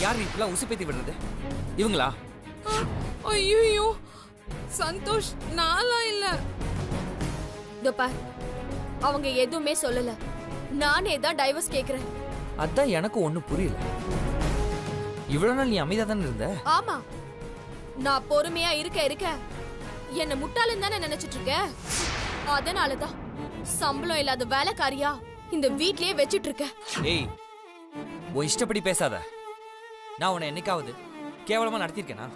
யார் இப்பெல்லாம் உசுப்பேத்தி விடுறது? இவங்களா? ஐயோ சந்தோஷ், நாளா இல்ல. தோப்பா, அவங்க எதுவுமே சொல்லல. நானே தான் டைவர்ஸ் கேக்குறேன். அதான் எனக்கு ஒண்ணும் புரியல. இவ்வளவு நாள் நீ அமைதியா தானே இருந்த? ஆமா, நான் பொறுமையா இருக்க என்ன முட்டாளன் தானே நினைச்சிட்டு இருக்க. அதனாலதான் சம்பளம் இல்லாத வேலைக்காரியா இந்த வீட்லயே வச்சிட்டு இருக்க. ஏய், உன் இஷ்டப்படி பேசாத. நான் உன்னை என்னைக்காவது கேவலமா நடத்திருக்கேனா?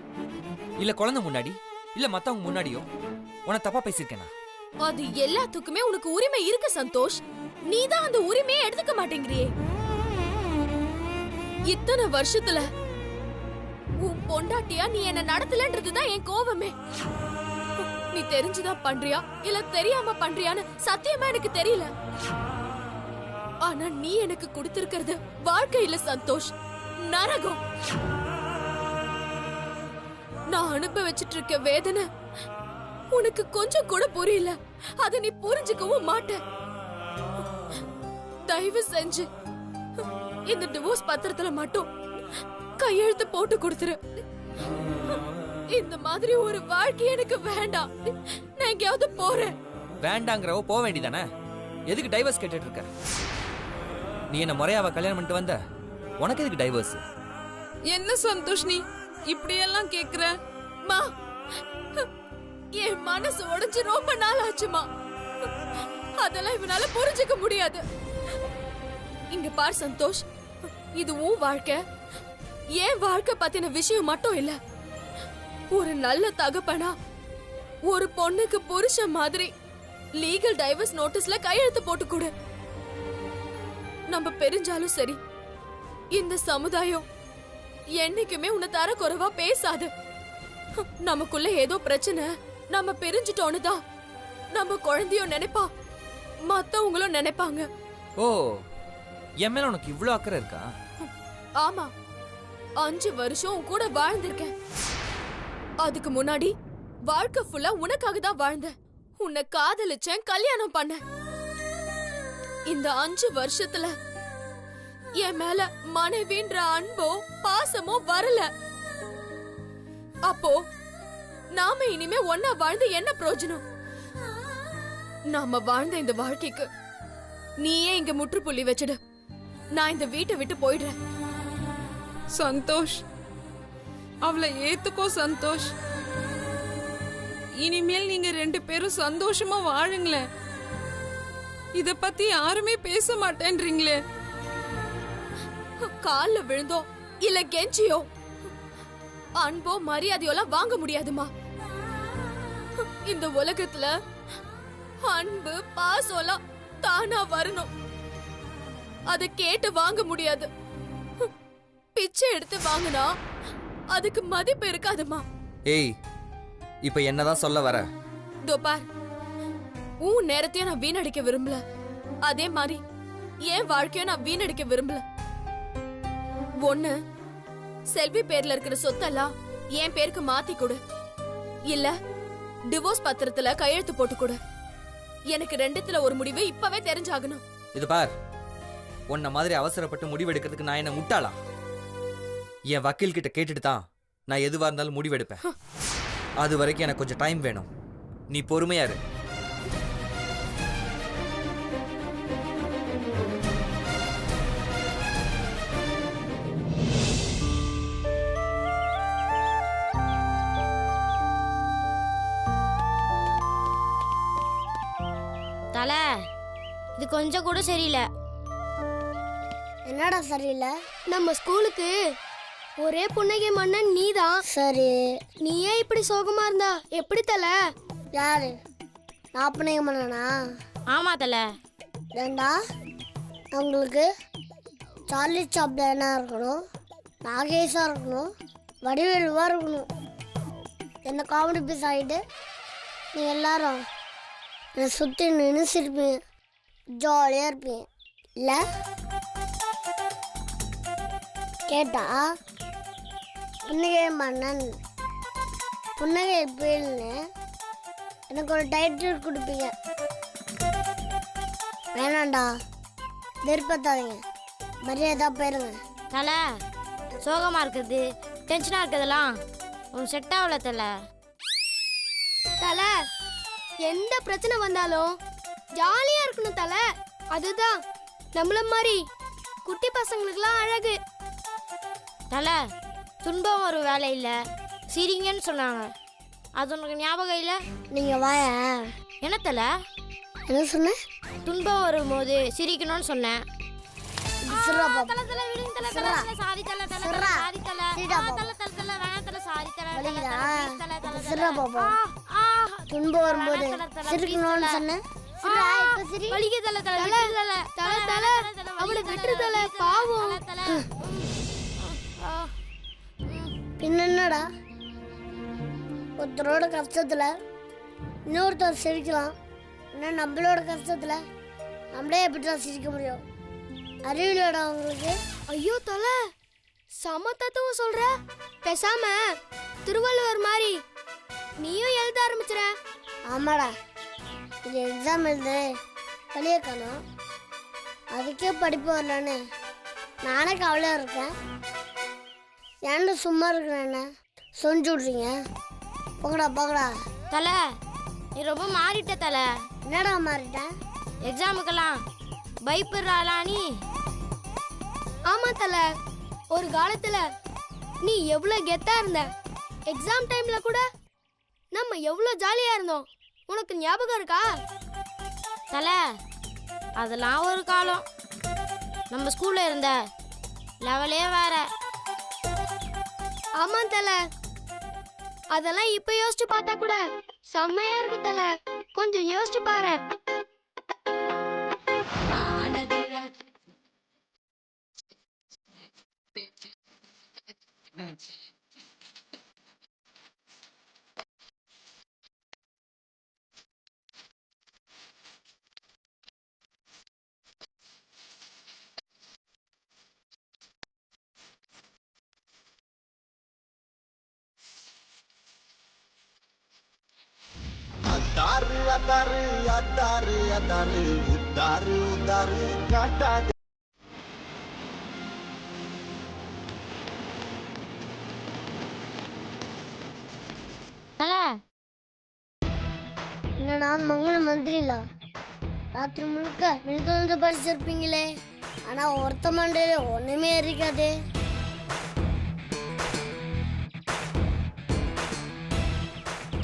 இல்ல குழந்தை முன்னாடி, இல்ல மத்தவங்க முன்னாடியோ உன்னை தப்பா பேசிருக்கேனா? அது எல்லாத்துக்குமே உனக்கு உரிமை இருக்கு சந்தோஷ். நீதான் அந்த உரிமையை எடுத்துக்க மாட்டேங்கிறியே. இத்தனை வருஷத்துல உன் பொண்டாட்டியா நீ என்ன நடத்தலன்றதுதான் என் கோவமே. நீ தெரிஞ்சுதான் பண்றியா இல்ல தெரியாம பண்றியான்னு சத்தியமா எனக்கு தெரியல. ஆனா நீ எனக்கு கொடுத்திருக்கிறது வாழ்க்கை இல்ல சந்தோஷ், நரகம். நான் அனுபவிச்சிட்டு இருக்க வேதனை உனக்கு கொஞ்சம் கூட புரியல. அத நீ புரிஞ்சுக்கவும் மாட்ட. தயவு செஞ்சு இந்த டிவோர்ஸ் பத்திரத்துல மட்டும் கையெழுத்து போட்டு கொடுத்துரு. இந்த மாதிரி ஒரு வாழ்க்கை எனக்கு வேண்டாம். நான் எங்கேயாவது போறேன். வேண்டாங்கிறவ போக வேண்டியதானே? எதுக்கு டைவர்ஸ் கேட்டுட்டு இருக்க? நீ என்ன முறையாவ கல்யாணம் பண்ணிட்டு வந்த? உனக்கு எதுக்கு டைவர்ஸ்? என்ன சந்தோஷ் நீ இப்படி எல்லாம் கேக்குற? மா, என் மனசு உடைஞ்சு ரொம்ப நாள் ஆச்சுமா. அதெல்லாம் இவனால புரிஞ்சுக்க முடியாது. இங்க பார் சந்தோஷ், இது உன் வாழ்க்கை. என் வாழ்க்கை பத்தின விஷயம் மட்டும் இல்ல. ஒரு நல்ல தகப்பனா ஒரு பொண்ணுக்கு புருஷன் மாதிரி லீகல் டைவர்ஸ் நோட்டீஸ்ல கையெழுத்து போட்டு கொடு. நம்ம பெரிஞ்சாலும் சரி, இந்த சமுதாயம் என்னைக்குமே உன்னை தர குறைவா பேசாது. நமக்குள்ள ஏதோ பிரச்சனை, நம்ம பிரிஞ்சுட்டோன்னு தான் நம்ம குழந்தையும் நினைப்பா, மத்தவங்களும் நினைப்பாங்க. ஓ, என் மேல உனக்கு இவ்ளோ அக்கறை இருக்கா? ஆமா, 5 வருஷம் உன் கூட வாழ்ந்திருக்கேன். அதுக்கு முன்னாடி வாழ்க்கை ஃபுல்லா உனக்காக தான் வாழ்ந்தேன். உன்னை காதலிச்சேன், கல்யாணம் பண்ணேன். இந்த 5 வருஷத்துல என் மேல மனைவின்ற அன்போ பாசமோ வரல. அப்போ நாம இனிமே ஒன்னா வாழ்ந்து என்ன பிரயோஜனம்? நாம வாழ்ந்த இந்த வாழ்க்கைக்கு நீயே இங்க முற்றுப்புள்ளி வச்சிடு. நான் இந்த வீட்டை விட்டு போயிடுறேன். சந்தோஷ், அவளை ஏத்துக்கோ சந்தோஷ். இனிமேல் நீங்க 2 பேரும் சந்தோஷமா வாழுங்களேன். இத பத்தி யாருமே பேச மாட்டேன்றீங்களே. கால்ல விழுந்தோ இல்ல கெஞ்சியோ அன்போ மரியாதையோலாம் வாங்க முடியாதுமா. இந்த உலகத்துல அன்பு பாசம்லாம் தானா வரணும். அத கேட்டு வாங்க முடியாது. பிச்சை எடுத்து வாங்கினா அதுக்கு மதிப்பு இருக்காதுமா. ஏய், இப்ப என்னதான் சொல்ல வர? தோபார், உன் நேரத்தையும் நான் வீணடிக்க விரும்பல. அதே மாதிரி என் வாழ்க்கையும் நான் வீணடிக்க விரும்பல. ஒண்ணு, செல்வி பேர்ல இருக்கிற சொத்தெல்லாம் என் பேருக்கு மாத்தி கொடு. இல்ல டிவோர்ஸ் பத்திரத்துல கையெழுத்து போட்டு கொடு. எனக்கு 2த்துல ஒரு முடிவு இப்பவே தெரிஞ்சாகணும். இது பார், உன்ன மாதிரி அவசரப்பட்டு முடிவெடுக்கிறதுக்கு நான் என்ன முட்டாளா? என் வக்கீல் கிட்ட கேட்டுட்டு தான் நான் எதுவா இருந்தாலும் முடிவெடுப்பேன். அது வரைக்கும் எனக்கு கொஞ்சம் டைம் வேணும். நீ பொறுமையா இரு. தல, இது கொஞ்சம் கூட சரியில்லை. என்னடா சரியில்லை? நம்ம ஸ்கூலுக்கு ஒரே புன்னகை மன்னன் நீதான். சரி, நீயே இப்படி சோகமா இருந்தா எப்படி தல? யாரு? நான் புன்னகை மன்னனா? ஆமா தல. ஏண்டா, அவங்களுக்கு சார்லி சாப்ளினா இருக்கணும், நாகேஷா இருக்கணும், வடிவேலுவா இருக்கணும். என்ன காமெடி பீஸ் ஆகிட்டு நீ எல்லாரும் என்னை சுற்றி நினைச்சிருப்பீங்க, ஜாலியாக இருப்பீங்க இல்லை? கேட்டா புன்னகை மன்னன், புன்னகை புயல்னு எனக்கு ஒரு டைட்டில் கொடுப்பீங்க. வேணாண்டா, விருப்பத்தாதீங்க, மரியாதை போயிருங்க. தல, சோகமாக இருக்குது டென்ஷனாக இருக்கிறதெல்லாம் உனக்கு செட் ஆகல தல. தல எந்த பிரச்சனை வந்தாலும் ஜாலியா இருக்கணும் தல. அதுதான் நம்மள மாதிரி குட்டி பசங்களுக்குலாம் அழகு. தல துன்பம் ஒரு வேலை இல்லை சிரிங்கன்னு சொன்னாங்க. அது உனக்கு ஞாபகம் இல்லை? நீங்க வாய. என்ன தல? என்ன சொன்ன? துன்பம் வரும்போது சிரிக்கணும்னு சொன்னேன். சிர்ரா பாப்பா. தல தல விடுங்க தல தல தல சாரி தல தல தல சாரி தல தல தல தல வேணாம் தல சாரி தல வலிக்குதா? தல தல சிர்ரா பாப்பா. துன்பம் வரும்போது சிரிக்கணும்னு சொன்னேன். சிர்ரா இப்ப சிரி. வலிக்கு தல தல தல தல தல அவளை விட்டு தல பாவம். பின்ன என்னடா ஒருத்தரோட கஷ்டத்துல இன்னொருத்தர் சிரிக்கலாம். ஆனால் நம்மளோட கஷ்டத்துல நம்மளே எப்படிதான் சிரிக்க முடியும்? அறிவிலோட அவங்களுக்கு. ஐயோ தல சம தத்துவம் சொல்ற. பேசாம திருவள்ளுவர் மாதிரி நீயும் எழுத ஆரம்பிச்சுற. ஆமாடா, இது எக்ஸாம் எழுது வெளியே காணும். அதுக்கே படிப்பு வரலன்னு நானே கவலையாக இருக்கேன். ஏன்டா சும்மா இருக்கிறேன்னு சொஞ்சு விட்றீங்க? போகடா போகடா. தல நீ ரொம்ப மாறிட்ட தல. என்னடா மாறிட்டேன்? எக்ஸாமுக்கெல்லாம் பயப்படுறாளா நீ? ஆமா தல, ஒரு காலத்துல நீ எவ்வளவு கெத்தா இருந்த. எக்ஸாம் டைம்ல கூட நம்ம எவ்வளவு ஜாலியா இருந்தோம். உனக்கு ஞாபகம் இருக்கா? தல அதெல்லாம் ஒரு காலம். நம்ம ஸ்கூல்ல இருந்த லெவலே வேற. ஆமா தல, அதெல்லாம் இப்ப யோசிச்சு பார்த்தா கூட செம்மையா இருக்கு தல. கொஞ்சம் யோசிச்சு பாரு. Adaru, adaru, adaru, adaru, udaru, udaru, adaru. தல என்னடா மங்கள மந்திரில ராத்திரி முழுக்க விழுந்து படிச்சிருப்பீங்களே. ஆனா ஒருத்த மண்டையில ஒண்ணுமே இருக்காது.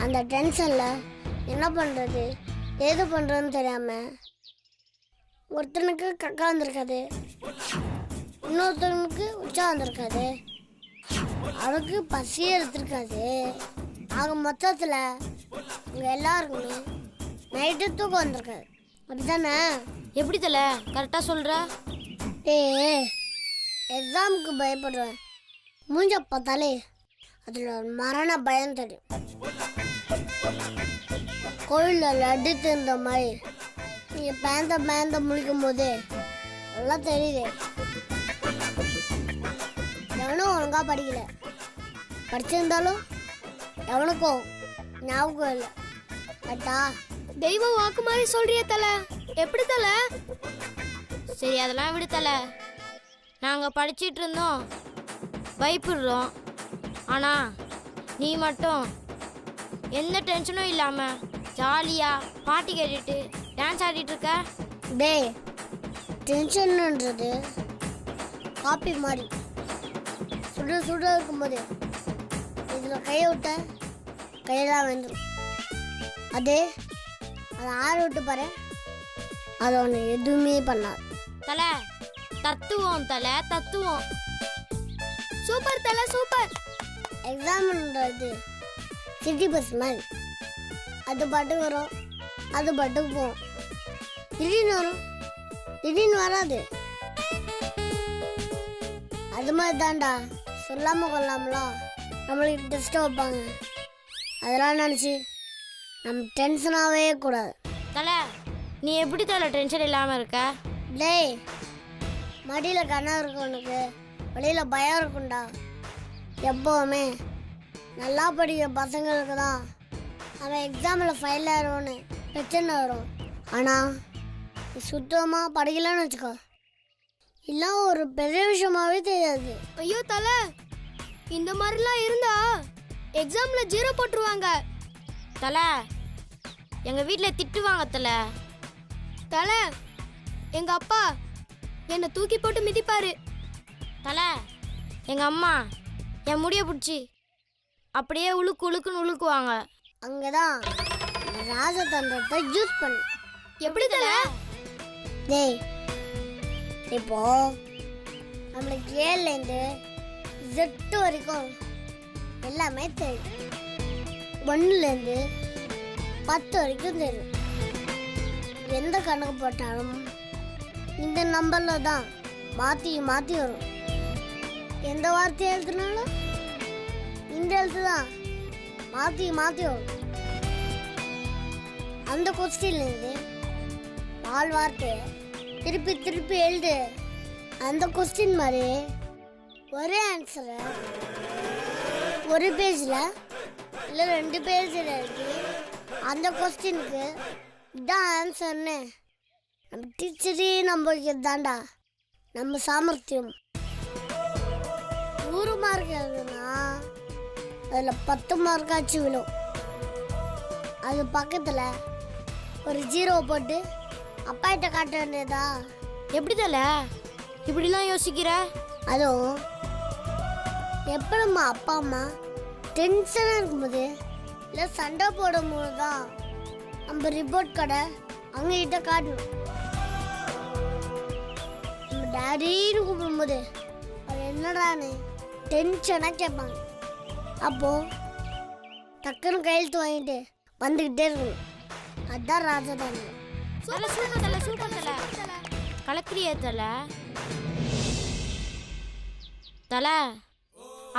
அந்த டென்ஷன்ல என்ன பண்றது ஏது பண்றதுன்னு தெரியாம ஒருத்தனுக்கு கக்கா வந்திருக்காது, இன்னொருத்தனுக்கு உச்சா வந்திருக்காது, அவனுக்கு பசியே எடுத்திருக்காது. ஆக மொத்தத்துல உங்க எல்லாருக்குமே நைட்டு தூக்கம் வந்திருக்காது. அப்படித்தானே? எப்படி தல கரெக்டா சொல்ற? எக்ஸாமுக்கு பயப்படுவேன். மூஞ்ச பார்த்தாலே அதில் ஒரு மரண பயம் தெரியும். கோயிலில் லட்டு தின்ற மாதிரி நீங்கள் பேந்த முழிக்கும் போது எல்லாம் தெரியுது. எவனும் ஒழுங்கா படிக்கல, படிச்சிருந்தாலும் எவனுக்கும் ஞாபகம் இல்லை. கட்டா தெய்வம் வாக்கு மாதிரி சொல்றிய தல. எப்படி தல? சரி அதெல்லாம் விடு தல. நாங்கள் படிச்சிட்டு இருந்தோம் பயப்படுறோம். ஆனால் நீ மட்டும் எந்த டென்ஷனும் இல்லாமல் ஜாலியாக பாட்டு கேட்டுட்டு டான்ஸ் ஆடிட்டு இருக்க. டேய், டென்ஷன்ன்றது காப்பி மாதிரி சுட சுட இருக்கும்போது இதில் கையை விட்ட கையெல்லாம் வந்துடும். அது ஆற விட்டு பாரு, அது ஒன்று எதுவுமே பண்ணாது. தல தத்துவம் தல தத்துவம். சூப்பர் தல சூப்பர். எக்ஸாம்ன்றது சிட்டி பஸ் மாதிரி, அது பாட்டுக்கு வரும், அது பாட்டுக்கு போகும். திடீர்னு வரும், திடீர்னு வராது. அது மாதிரி தான்டா சொல்லாம கொள்ளாமலாம் நம்மளுக்கு டெஸ்ட் வைப்பாங்க. அதெல்லாம் நினச்சி நம்ம டென்ஷனாகவே கூடாது. தல நீ எப்படி தல டென்ஷன் இல்லாமல் இருக்க? டேய், மடியில் கனவு இருக்கும் உனக்கு, வெளியில் பயம் இருக்கும்டா. எப்போவுமே நல்லா படிக்கிற பசங்களுக்கு தான் அவன் எக்ஸாமில் ஃபெயில் ஆகிடுவோன்னு பிரச்சனை வரும். ஆனால் சுத்தமாக படிக்கலன்னு வச்சுக்கோ, இல்ல ஒரு பெரிய விஷயமாவே தெரியாது. ஐயோ தலை, இந்த மாதிரிலாம் இருந்தா எக்ஸாம்ல 0 போட்டுருவாங்க. தலை, எங்க வீட்ல திட்டுவாங்க தலை. தலை, எங்க அப்பா என்னை தூக்கி போட்டு மிதிப்பாரு. தலை, எங்க அம்மா என் முடிய பிடிச்சி அப்படியே உழுக்குன்னு உழுக்குவாங்க. அங்கதான் ராஜதந்திரத்தை யூஸ் பண்ணு. எப்படி தலை? டேய், இப்போ நம்மளுக்கு ஏலேருந்து Z வரைக்கும் எல்லாமே தெரியும். 1லேருந்து 10 வரைக்கும் தெரியும். எந்த கணக்கு போட்டாலும் இந்த நம்பர்ல தான் மாற்றி மாற்றி வரும். எந்த வார்த்தை எழுத்துனாலும் இந்த எழுத்து தான் மாற்றி மாற்றி வரும். அந்த கொஸ்டின்லேருந்து 4 வார்த்தையை திருப்பி திருப்பி எழுது. அந்த கொஸ்டின் மாதிரி ஒரே ஆன்சரை ஒரு பேஜில் இல்லை 2 பேஜில் எழுதி அந்த கொஸ்டினுக்கு இதான் ஆன்சர்னு நம்ம டீச்சரே நம்பிக்கிறது தாண்டா நம்ம சாமர்த்தியம். 100 மார்க் எழுதுனா அதில் 10 மார்க்காச்சும் விழும். அது பக்கத்தில் ஒரு 0 போட்டு அப்பா கிட்ட காட்ட வேண்டியதா? எப்படி தலை இப்படிலாம் யோசிக்கிற? அதுவும் எப்போ நம்ம அப்பா அம்மா டென்ஷனாக இருக்கும்போது இல்லை சண்டை போடும்போது தான் நம்ம ரிப்போர்ட் கடை அவங்ககிட்ட காட்டணும். நம்ம டேடின்னு கூப்பிடும்போது அது என்னடான்னு டென்ஷனாக கேட்பாங்க. அப்போது டக்குன்னு கையெழுத்து வாங்கிட்டு வந்துக்கிட்டே இருக்கணும். அதுதான் ராஜதானி. தலை சூப்பர் தலை, சூப்பர் தலை, கலக்கிறியா தலை? தலை,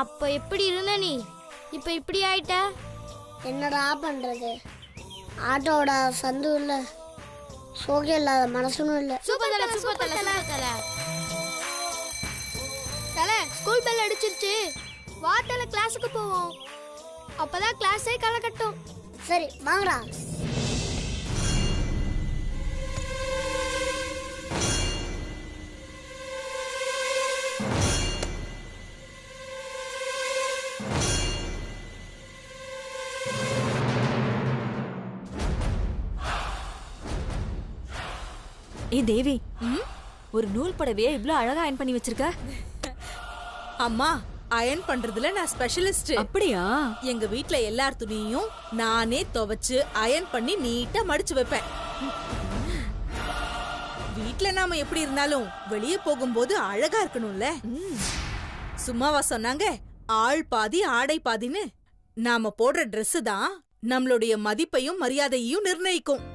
அப்ப எப்படி இருந்த நீ இப்ப இப்படி ஆயிட்ட? என்னடா பண்ணுறது? ஆட்டோட சந்து இல்லை, சோகம் இல்லாத மனசும் இல்லை. சூப்பர் தலை, சூப்பர் தலை, சூப்பர் தலை. தலை, ஸ்கூல் பெல் அடிச்சிருச்சு, வா தலை கிளாஸுக்கு போவோம். அப்பதான் கிளாஸே களை கட்டும். சரி வாங்கடா. ஏ தேவி, ஒரு நூல் புடவையை இவ்ளோ அழகா அயன் பண்ணி வச்சிருக்க. அம்மா, அயன் பண்றதுல நான் ஸ்பெஷலிஸ்ட். அப்படியா? எங்க வீட்ல எல்லார் துணியையும் நானே துவைச்சு அயன் பண்ணி நீட்டா மடிச்சு வைப்பேன். வீட்ல நாம எப்படி இருந்தாலும் வெளியே போகும்போது அழகா இருக்கணும்ல. சும்மாவா சொன்னாங்க ஆள் பாதி ஆடை பாதின்னு? நாம போடுற Dress தான் நம்மளுடைய மதிப்பையும் மரியாதையையும் நிர்ணயிக்கும்.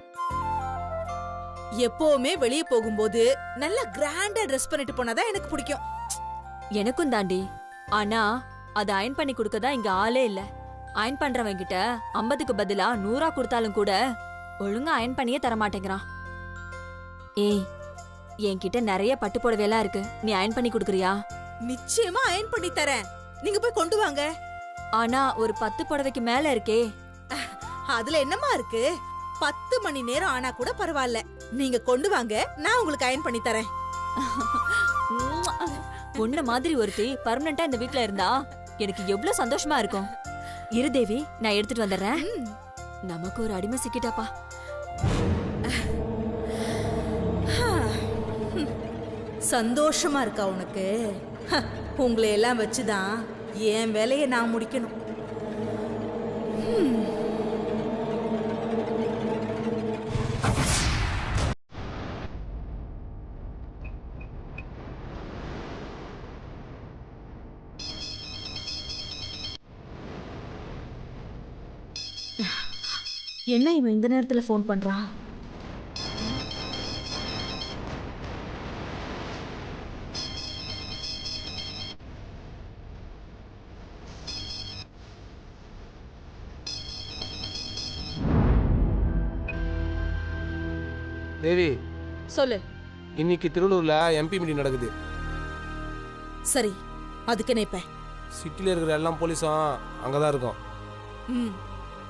எப்பவுமே வெளியே போகும்போது நல்ல கிராண்டா ட்ரெஸ் பண்ணிட்டு போனாதான் எனக்கு பிடிக்கும். எனக்கும் தாண்டி. ஆனா அது அயன் பண்ணி கொடுக்கதான் இங்க ஆளே இல்ல. அயன் பண்றவங்க கிட்ட 50க்கு பதிலா 100 கொடுத்தாலும் கூட ஒழுங்கா அயன் பண்ணியே தர மாட்டேங்கிறான். ஏய், என்கிட்ட நிறைய பட்டு புடவையெல்லாம் இருக்கு, நீ அயன் பண்ணி கொடுக்குறியா? நிச்சயமா அயன் பண்ணி தரேன், நீங்க போய் கொண்டு வாங்க. ஆனா ஒரு 10 புடவைக்கு மேல இருக்கே. அதுல என்னமா இருக்கு? 10 மணி நேரம் ஆனா கூட பரவாயில்ல, நீங்க கொண்டு வாங்க, நான் உங்களுக்கு அயன் பண்ணி தரேன். பொண்ணு மாதிரி ஒருத்தி பர்மனண்டா இந்த வீட்ல இருந்தா எனக்கு எவ்வளவு சந்தோஷமா இருக்கும். இரு தேவி, நான் எடுத்துட்டு வந்துடுறேன். நமக்கு ஒரு அடிமை சிக்கிட்டாப்பா. சந்தோஷமா இருக்கா உனக்கு? உங்களை எல்லாம் வச்சுதான் என் வேலையை நான் முடிக்கணும். என்ன இவன் இந்த நேரத்துல ஃபோன் பண்றான்? தேவி, சொல்லு. இன்னைக்கு திருவள்ளூர்ல MP மீட்டிங் நடக்குது. சரி, அதுக்கு என்ன இப்ப? சிட்டில இருக்கிற எல்லாம் போலீஸும் அங்கதான் இருக்கும்.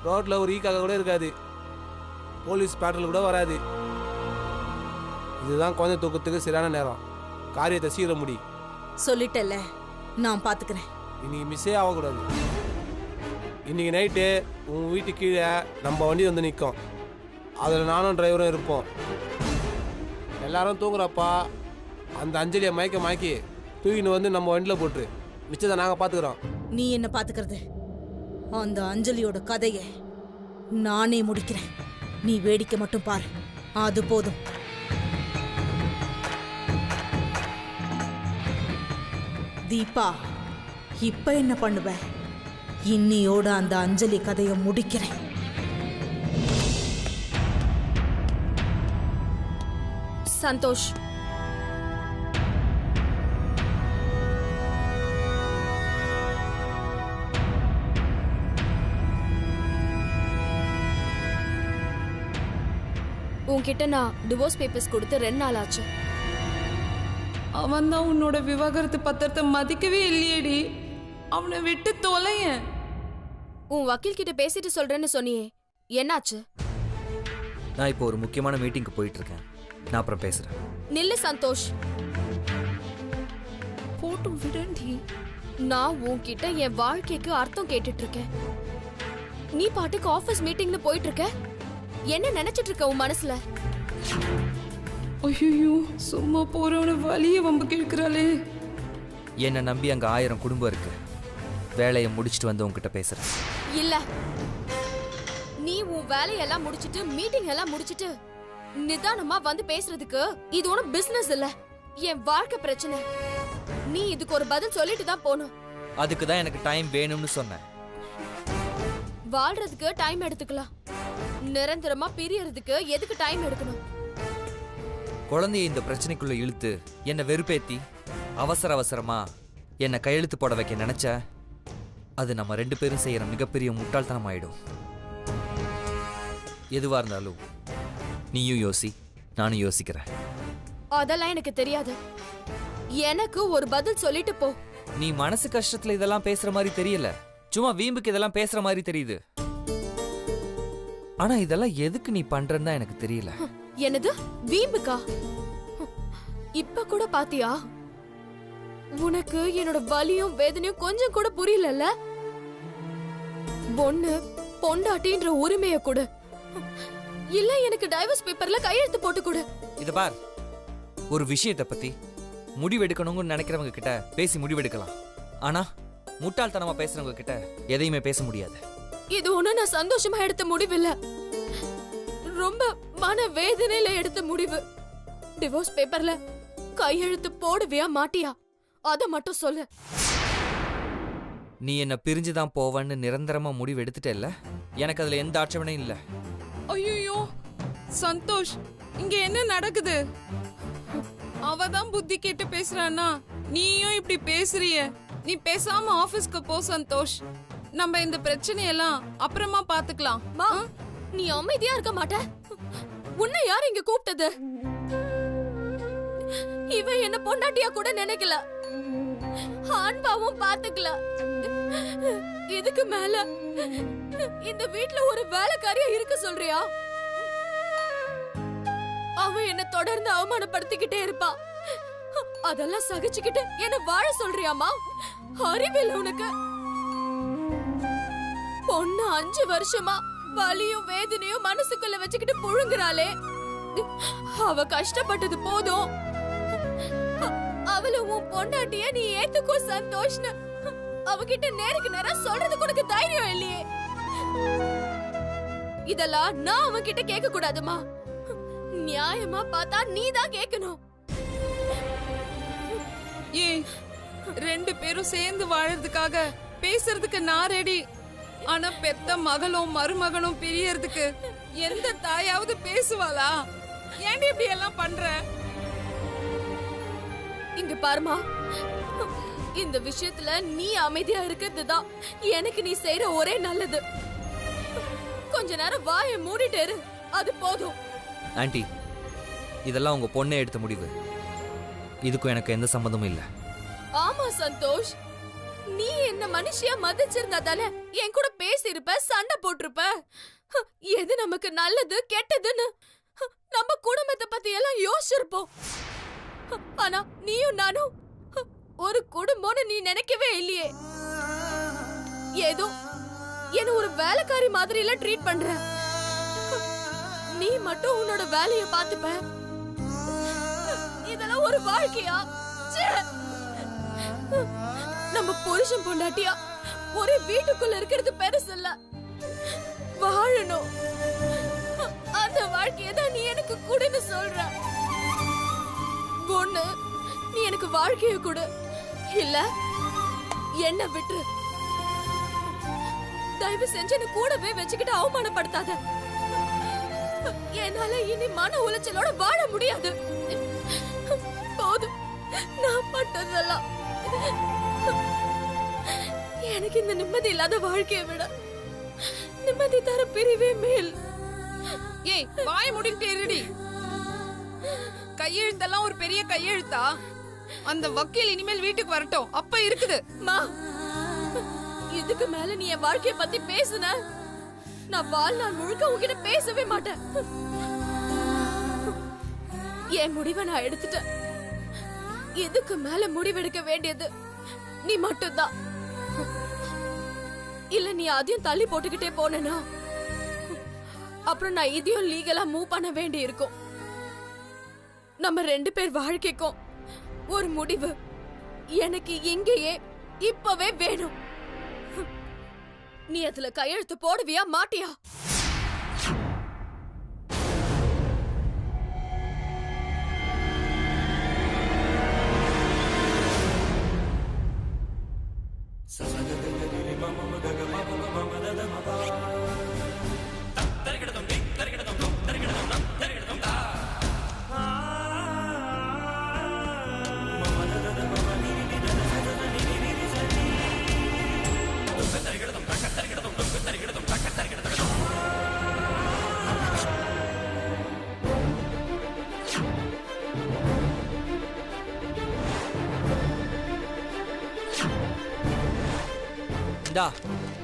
ரோட்ல ஒரு ஈக்காக கூட இருக்காது, போலீஸ் பேட்ரோல் கூட வராது. இதுதான் குழந்தை தூக்கத்துக்கு சரியான நேரம். காரியத்தை சீர முடி. சொல்லிட்டல, நான் பாத்துக்கிறேன். இன்னைக்கு மிஸ்ஸே ஆகக்கூடாது. இன்னைக்கு நைட்டு உன் வீட்டு கீழே நம்ம வண்டி வந்து நிற்கும். அதில் நானும் டிரைவரும் இருப்போம். எல்லாரும் தூங்குறப்பா அந்த அஞ்சலியை மயக்கி தூக்கின்னு வந்து நம்ம வண்டியில் போட்டுரு. மிச்சத்தை நாங்கள் பார்த்துக்குறோம். நீ என்ன பாத்துக்கிறது? அந்த அஞ்சலியோட கதையை நானே முடிக்கிறேன். நீ வேடிக்கை மட்டும் பாரு, அது போதும். தீபா, இப்ப என்ன பண்ணுவ? இன்னியோட அந்த அஞ்சலி கதையை முடிக்கிறேன். சந்தோஷ், உன்கிட்ட நான் டிவோர்ஸ் பேப்பர்ஸ் கொடுத்து 2 நாள் ஆச்சு. அவன் தான் உன்னோட விவாகரத்து பத்திரத்தை மதிக்கவே இல்லையேடி. அவனை விட்டு தொலையேன். உன் வக்கீல் கிட்ட பேசிட்டு சொல்றேன்னு சொன்னியே, என்னாச்சு? நான் இப்போ ஒரு முக்கியமான மீட்டிங்க்கு போயிட்டு இருக்கேன். நான் அப்புறம் பேசுறேன். நில்லு சந்தோஷ். போட்டு விடண்டி. நான் உன்கிட்ட என் வாழ்க்கைக்கு அர்த்தம் கேட்டுட்டு இருக்கேன். நீ பாட்டுக்கு ஆபீஸ் மீட்டிங்னு போயிட்டு இருக்க. என்ன நினைச்சிட்டு இருக்க உன் மனசுல? ஐயோ, சும்மா போறவன வலிய வம்பு கேட்கிறாளே. என்னை நம்பி அங்கே 1000 குடும்பம் இருக்கு. வேலையை முடிச்சுட்டு வந்து உங்ககிட்ட பேசுறேன். இல்ல, நீ உன் வேலையெல்லாம் முடிச்சிட்டு மீட்டிங் எல்லாம் முடிச்சிட்டு நிதானமா வந்து பேசுறதுக்கு இது ஒன்றும் பிசினஸ் இல்ல, என் வாழ்க்கை பிரச்சனை. நீ இதுக்கு ஒரு பதில் சொல்லிட்டு தான் போகணும். அதுக்கு தான் எனக்கு டைம் வேணும்னு சொன்னேன். வாழ்றதுக்கு டைம் எடுத்துக்கலாம், நிரந்தரமா பிரியறதுக்கு எதுக்கு டைம் எடுக்கணும்? குழந்தைய இந்த பிரச்சனைக்குள்ள இழுத்து என்னை வெறுப்பேத்தி அவசரமா என்னை கையெழுத்து போட வைக்க நினைச்ச, அது நம்ம 2 பேரும் செய்யற மிகப்பெரிய முட்டாள்தனம் ஆயிடும். எதுவா இருந்தாலும் நீயும் யோசி, நானும் யோசிக்கிறேன். அதெல்லாம் எனக்கு தெரியாது. எனக்கு ஒரு பதில் சொல்லிட்டு போ. நீ மனசு கஷ்டத்துல இதெல்லாம் பேசுற மாதிரி தெரியல, சும்மா வீம்புக்கு இதெல்லாம் பேசுற மாதிரி தெரியுது. ஆனா இதெல்லாம் எதுக்கு நீ பண்றன்னு தான் எனக்கு தெரியல. என்னது வீம்புக்கா? இப்ப கூட பாத்தியா? உனக்கு என்னோட வலியும் வேதனையும் கொஞ்சம் கூட புரியல. பொண்ணு பொண்டாட்டின்ற உரிமைய கொடு, இல்ல எனக்கு டைவர்ஸ் பேப்பர்ல கையெழுத்து போட்டு கொடு. இத பார், ஒரு விஷயத்தை பத்தி முடிவெடுக்கணும்னு நினைக்கிறவங்க கிட்ட பேசி முடிவெடுக்கலாம். ஆனா முட்டாள்தனமா பேசுறவங்க கிட்ட எதையுமே பேச முடியாது. இது ஒண்ணு நான் சந்தோஷமா எடுத்த முடிவு இல்ல, ரொம்ப மன வேதனையில எடுத்த முடிவு. டிவோர்ஸ் பேப்பர்ல கையெழுத்து போடுவியா மாட்டியா? அத மட்டும் சொல்லு. நீ என்ன பிரிஞ்சுதான் போவன்னு நிரந்தரமா முடிவு எடுத்துட்டேல்ல, எனக்கு அதுல எந்த ஆட்சேபனையும் இல்ல. ஐயோ சந்தோஷ், இங்க என்ன நடக்குது? அவதான் புத்தி கேட்டு பேசுறானா, நீயும் இப்படி பேசுறிய? நீ பேசாம ஆபீஸ்க்கு போ சந்தோஷ். நம்ம இந்த பிரச்சனையெல்லாம் அப்புறமா பாத்துக்கலாம். மா, நீ அமைதியா இருக்க மாட்ட? உன்னை யார் இங்க கூப்பிட்டது? இவ என்ன பொண்டாட்டியா கூட நினைக்கல, அன்பாவும் பாத்துக்கல. இதுக்கு மேல இந்த வீட்ல ஒரு வேலைக்காரியா இருக்க சொல்றியா? அவன் என்ன தொடர்ந்து அவமானப்படுத்திக்கிட்டே இருப்பா. அதெல்லாம் சகிச்சுக்கிட்டு என்ன வாழ சொல்றியாமா? அறிவில்லை உனக்கு? பொண்ணு 5 வருஷமா வலியும் வேதனையும் மனசுக்குள்ள வச்சுக்கிட்டு புழுங்குறாளே. அவ கஷ்டப்பட்டது போதும். அவள உன் பொண்டாட்டிய நீ ஏத்துக்கோ சந்தோஷ்னு அவகிட்ட நேருக்கு நேரம் சொல்றதுக்கு உனக்கு தைரியம் இல்லையே. இதெல்லாம் நான் அவன்கிட்ட கேட்க கூடாதுமா. நியாயமா பார்த்தா நீ தான் கேட்கணும். ஏய், 2 பேரும் சேர்ந்து வாழறதுக்காக பேசுறதுக்கு நான் ரெடி. ஆனா பெத்த மகளும் மருமகனும் பிரியறதுக்கு எந்த தாயாவது பேசுவாளா? ஏன்டி இப்படி எல்லாம் பண்ற? இங்க பாருமா, இந்த விஷயத்துல நீ அமைதியா இருக்கிறதுதான் எனக்கு நீ செய்யற ஒரே நல்லது. கொஞ்ச நேரம் வாயை மூடிட்டு இரு, அது போதும். ஆண்டி, இதெல்லாம் உங்க பொண்ணே எடுத்த முடிவு. இதுக்கும் எனக்கு எந்த சம்பந்தமும் இல்ல. ஆமா சந்தோஷ், நீ என்ன மனுஷியா மதிச்சிருந்தா தானே என் கூட பேசியிருப்ப, சண்டை போட்டிருப்ப. எது நமக்கு நல்லது கெட்டதுன்னு நம்ம குடும்பத்தை பத்தி எல்லாம் யோசிச்சிருப்போம். ஆனா நீயும் நானும் ஒரு குடும்பம்னு நீ நினைக்கவே இல்லையே. ஏதோ என்ன ஒரு வேலைக்காரி மாதிரி எல்லாம் ட்ரீட் பண்ற. நீ மட்டும் உன்னோட வேலைய பாத்துப்ப. இதெல்லாம் ஒரு வாழ்க்கையா? ச்சே! நம்ம புருஷன் பொண்டாட்டியா ஒரே வீட்டுக்குள்ள இருக்கிறது பெருசு இல்ல, வாழணும். அந்த வாழ்க்கையை தான் நீ எனக்கு கொடுன்னு சொல்ற. ஒண்ணு நீ எனக்கு வாழ்க்கைய கொடு, இல்ல என்ன விட்டுரு. தயவு செஞ்சு என்ன கூடவே வச்சுக்கிட்டு அவமானப்படுத்தாத. என்னால இனி மன உளைச்சலோட வாழ முடியாது. போதும், நான் பட்டதெல்லாம். எனக்கு இந்த நிம்மதி இல்லாத வாழ்க்கையை விட நிம்மதி தர பிரிவே மேல். ஏய், வாய முடிக்கிட்டே இருடி. கையெழுத்தெல்லாம் ஒரு பெரிய கையெழுத்தா? அந்த வக்கீல் இனிமேல் வீட்டுக்கு வரட்டும், அப்ப இருக்குது. மா, இதுக்கு மேல நீ என் வாழ்க்கைய பத்தி பேசுன, நான் வாழ்நாள் முழுக்க உன்கிட்ட பேசவே மாட்டேன். என் முடிவை நான் எடுத்துட்டேன். இதுக்கு மேல முடிவெடுக்க வேண்டியது நீ மட்டும்தான். இல்ல நீ அதையும் தள்ளி போட்டுக்கிட்டே போனா அப்புறம் நான் இதையும் லீகலா மூவ் பண்ண வேண்டி இருக்கும். நம்ம 2 பேர் வாழ்க்கைக்கும் ஒரு முடிவு எனக்கு இங்கேயே இப்பவே வேணும். நீ அதுல கையெழுத்து போடுவியா மாட்டியா?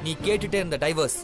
நீ கேட்டுட்டே இருந்த டைவர்ஸ்